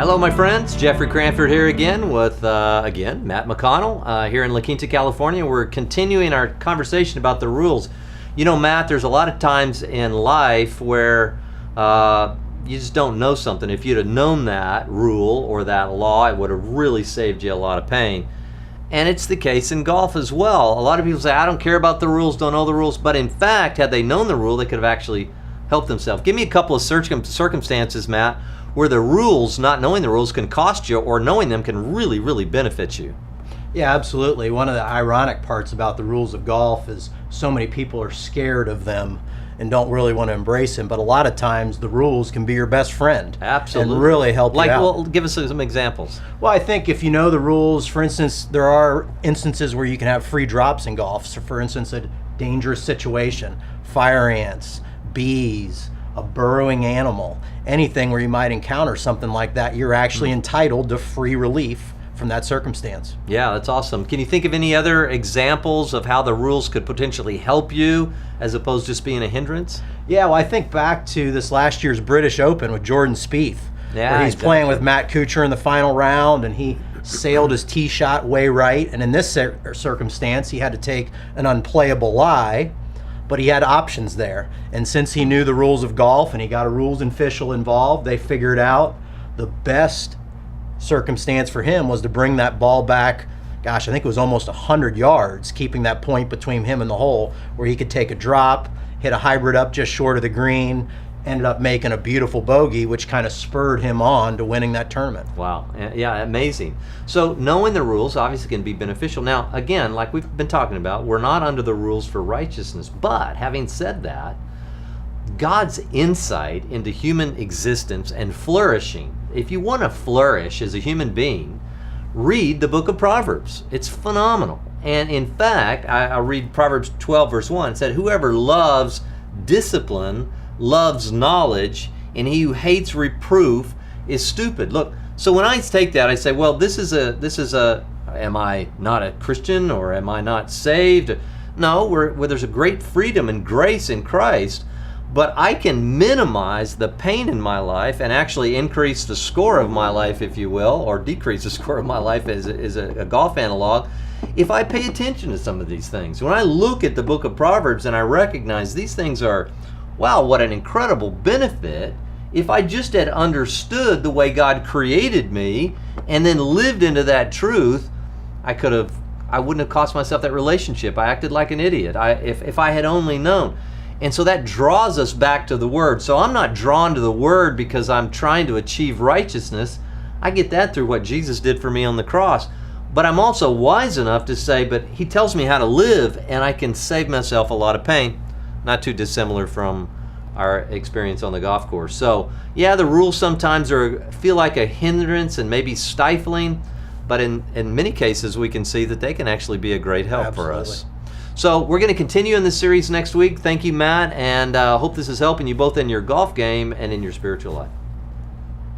Hello, my friends. Jeffrey Cranford here again with, Matt MacConnell here in La Quinta, California. We're continuing our conversation about the rules. You know, Matt, there's a lot of times in life where you just don't know something. If you'd have known that rule or that law, it would have really saved you a lot of pain. And it's the case in golf as well. A lot of people say, I don't care about the rules, don't know the rules. But in fact, had they known the rule, they could have actually helped themselves. Give me a couple of circumstances, Matt, where the rules, not knowing the rules, can cost you, or knowing them can really, really benefit you. Yeah, absolutely. One of the ironic parts about the rules of golf is so many people are scared of them and don't really want to embrace them. But a lot of times the rules can be your best friend. Absolutely. And really help you out. Well, give us some examples. Well, I think if you know the rules, for instance, there are instances where you can have free drops in golf. So for instance, a dangerous situation, fire ants, bees, a burrowing animal, anything where you might encounter something like that, you're actually entitled to free relief from that circumstance. Yeah, that's awesome. Can you think of any other examples of how the rules could potentially help you as opposed to just being a hindrance? Yeah, well, I think back to this last year's British Open with Jordan Spieth, where he's playing with Matt Kuchar in the final round, and he sailed his tee shot way right, and in this circumstance, he had to take an unplayable lie, but he had options there. And since he knew the rules of golf and he got a rules official involved, they figured out the best circumstance for him was to bring that ball back, gosh, I think it was almost 100 yards, keeping that point between him and the hole where he could take a drop, hit a hybrid up just short of the green, ended up making a beautiful bogey, which kind of spurred him on to winning that tournament. Wow. Yeah, amazing. So knowing the rules obviously can be beneficial. Now, again, like we've been talking about, we're not under the rules for righteousness. But having said that, God's insight into human existence and flourishing, if you want to flourish as a human being, read the book of Proverbs. It's phenomenal. And in fact, I read Proverbs 12, verse 1. It said, whoever loves discipline loves knowledge, and he who hates reproof is stupid. Look, so when I take that, I say, well, this is a, am I not a Christian, or am I not saved? No, where there's a great freedom and grace in Christ, but I can minimize the pain in my life and actually increase the score of my life, if you will, or decrease the score of my life as a golf analog, if I pay attention to some of these things. When I look at the book of Proverbs and I recognize these things are, wow, what an incredible benefit. If I just had understood the way God created me and then lived into that truth, I wouldn't have cost myself that relationship. I acted like an idiot if I had only known. And so that draws us back to the Word. So I'm not drawn to the Word because I'm trying to achieve righteousness. I get that through what Jesus did for me on the cross. But I'm also wise enough to say, but He tells me how to live, and I can save myself a lot of pain. Not too dissimilar from our experience on the golf course. So yeah, the rules sometimes feel like a hindrance and maybe stifling, but in many cases we can see that they can actually be a great help for us. So we're going to continue in this series next week. Thank you, Matt, and hope this is helping you both in your golf game and in your spiritual life.